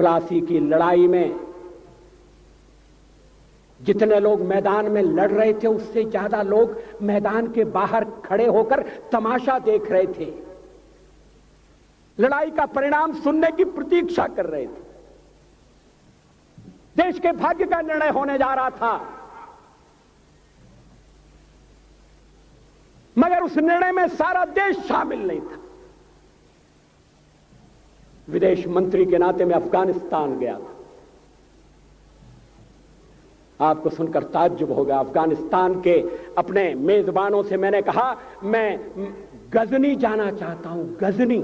प्लासी की लड़ाई में जितने लोग मैदान में लड़ रहे थे उससे ज्यादा लोग मैदान के बाहर खड़े होकर तमाशा देख रहे थे, लड़ाई का परिणाम सुनने की प्रतीक्षा कर रहे थे। देश के भाग्य का निर्णय होने जा रहा था, मगर उस निर्णय में सारा देश शामिल नहीं था। विदेश मंत्री के नाते मैं अफगानिस्तान गया था। आपको सुनकर ताज्जुब होगा, अफगानिस्तान के अपने मेजबानों से मैंने कहा मैं गजनी जाना चाहता हूं, गजनी।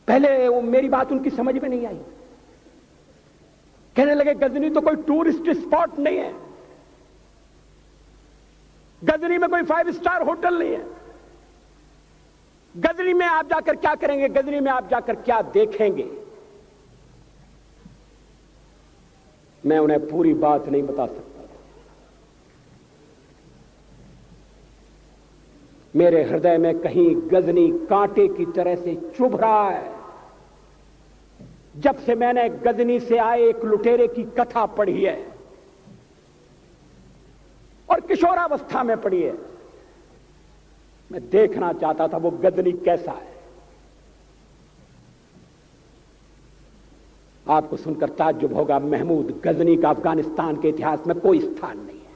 पहले वो मेरी बात उनकी समझ में नहीं आई, कहने लगे गजनी तो कोई टूरिस्ट स्पॉट नहीं है, गजनी में कोई 5 स्टार होटल नहीं है, गजनी में आप जाकर क्या करेंगे, गजनी में आप जाकर क्या देखेंगे। मैं उन्हें पूरी बात नहीं बता सकता था। मेरे हृदय में कहीं गजनी कांटे की तरह से चुभ रहा है। जब से मैंने गजनी से आए एक लुटेरे की कथा पढ़ी है और किशोरावस्था में पढ़ी है, मैं देखना चाहता था वो गजनी कैसा है। आपको सुनकर ताज्जुब होगा, महमूद गजनी का अफगानिस्तान के इतिहास में कोई स्थान नहीं है।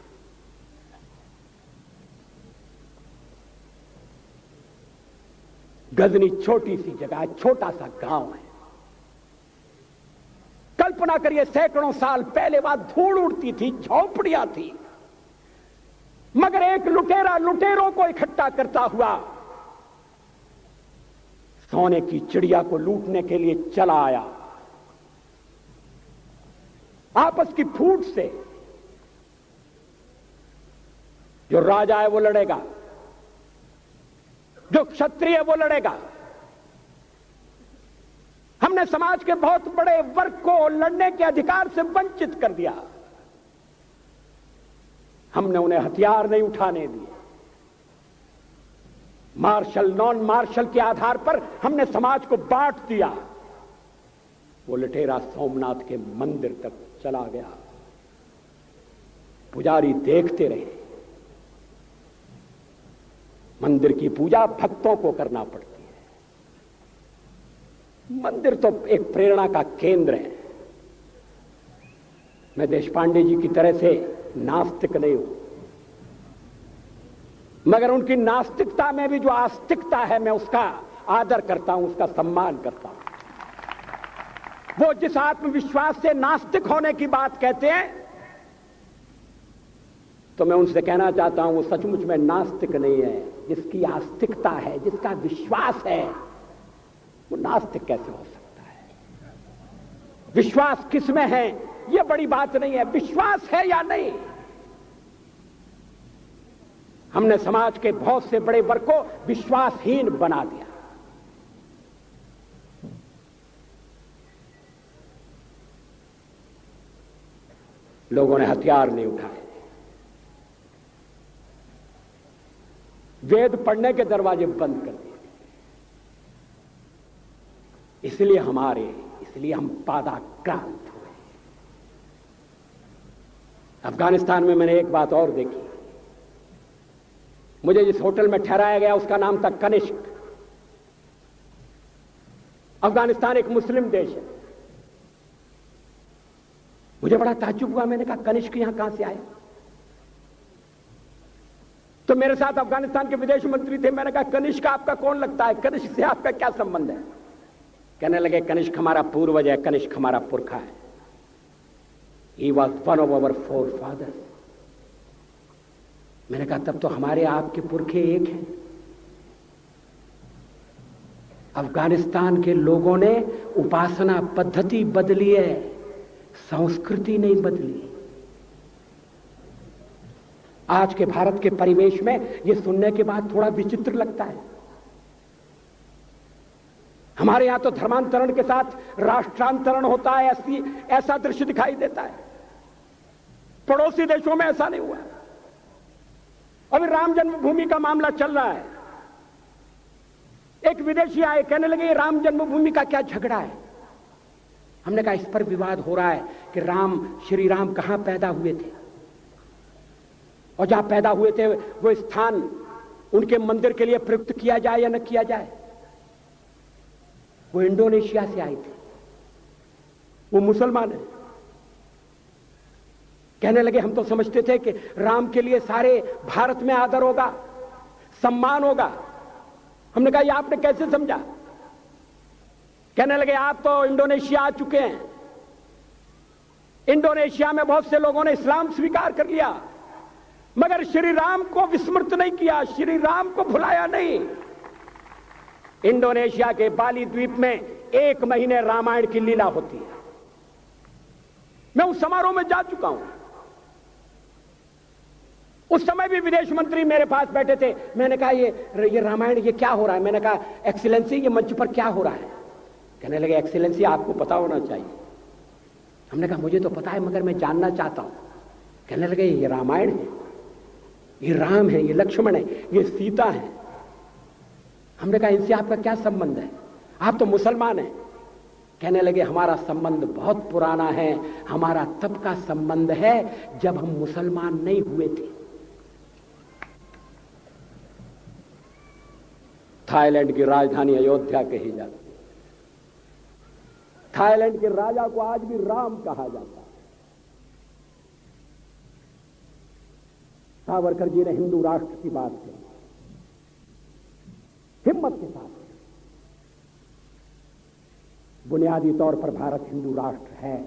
गजनी छोटी सी जगह है, छोटा सा गांव है। कल्पना करिए सैकड़ों साल पहले वहां धूल उड़ती थी, झोंपड़ियां थी, मगर एक लुटेरा लुटेरों को इकट्ठा करता हुआ सोने की चिड़िया को लूटने के लिए चला आया। आपस की फूट से जो राजा है वो लड़ेगा, जो क्षत्रिय है वो लड़ेगा। हमने समाज के बहुत बड़े वर्ग को लड़ने के अधिकार से वंचित कर दिया। हमने उन्हें हथियार नहीं उठाने दिए। मार्शल नॉन मार्शल के आधार पर हमने समाज को बांट दिया। वो लुटेरा सोमनाथ के मंदिर तक चला गया। पुजारी देखते रहे। मंदिर की पूजा भक्तों को करना पड़ती है। मंदिर तो एक प्रेरणा का केंद्र है। मैं देशपांडे जी की तरह से नास्तिक नहीं हूं, मगर उनकी नास्तिकता में भी जो आस्तिकता है मैं उसका आदर करता हूं, उसका सम्मान करता हूं। वो जिस आत्मविश्वास से नास्तिक होने की बात कहते हैं, तो मैं उनसे कहना चाहता हूं वो सचमुच में नास्तिक नहीं है। जिसकी आस्तिकता है, जिसका विश्वास है, वो नास्तिक कैसे हो सकता है? विश्वास किसमें है यह बड़ी बात नहीं है, विश्वास है या नहीं। हमने समाज के बहुत से बड़े वर्ग को विश्वासहीन बना दिया। लोगों ने हथियार नहीं उठाए, वेद पढ़ने के दरवाजे बंद कर दिए। इसलिए हम पादाक्रांत हुए। अफगानिस्तान में मैंने एक बात और देखी। मुझे जिस होटल में ठहराया गया उसका नाम था कनिष्क। अफगानिस्तान एक मुस्लिम देश है। मुझे बड़ा ताज्जुब हुआ। मैंने कहा कनिष्क यहां कहां से आया? तो मेरे साथ अफगानिस्तान के विदेश मंत्री थे। मैंने कहा कनिष्क आपका कौन लगता है? कनिष्क से आपका क्या संबंध है? कहने लगे कनिष्क हमारा पूर्वज है, कनिष्क हमारा पुरखा है। He was one of our forefathers। मैंने कहा तब तो हमारे आपके पुरखे एक हैं। अफगानिस्तान के लोगों ने उपासना पद्धति बदली है, संस्कृति नहीं बदली। आज के भारत के परिवेश में यह सुनने के बाद थोड़ा विचित्र लगता है। हमारे यहां तो धर्मांतरण के साथ राष्ट्रांतरण होता है, ऐसा दृश्य दिखाई देता है। पड़ोसी देशों में ऐसा नहीं हुआ। अभी राम जन्मभूमि का मामला चल रहा है। एक विदेशी आए, कहने लगे राम जन्मभूमि का क्या झगड़ा है। हमने कहा इस पर विवाद हो रहा है कि श्री राम कहां पैदा हुए थे, और जहां पैदा हुए थे वो स्थान उनके मंदिर के लिए प्रयुक्त किया जाए या न किया जाए। वो इंडोनेशिया से आए थे, वो मुसलमान है। कहने लगे हम तो समझते थे कि राम के लिए सारे भारत में आदर होगा, सम्मान होगा। हमने कहा ये आपने कैसे समझा। कहने लगे आप तो इंडोनेशिया आ चुके हैं, इंडोनेशिया में बहुत से लोगों ने इस्लाम स्वीकार कर लिया, मगर श्री राम को विस्मृत नहीं किया, श्री राम को भुलाया नहीं। इंडोनेशिया के बाली द्वीप में 1 महीने रामायण की लीला होती है। मैं उस समारोह में जा चुका हूं। उस समय भी विदेश मंत्री मेरे पास बैठे थे। मैंने कहा ये रामायण ये क्या हो रहा है। मैंने कहा एक्सीलेंसी ये मंच पर क्या हो रहा है। कहने लगे एक्सीलेंसी आपको पता होना चाहिए। हमने कहा मुझे तो पता है मगर मैं जानना चाहता हूं। कहने लगे ये रामायण है, ये राम है, ये लक्ष्मण है, ये सीता है। हमने कहा इनसे आपका क्या संबंध है, आप तो मुसलमान हैं। कहने लगे हमारा संबंध बहुत पुराना है, हमारा तब का संबंध है जब हम मुसलमान नहीं हुए थे। थाईलैंड की राजधानी अयोध्या कही जाती है। थाईलैंड के राजा को आज भी राम कहा जाता है। सावरकर जी ने हिंदू राष्ट्र की बात की, हिम्मत के साथ। बुनियादी तौर पर भारत हिंदू राष्ट्र है।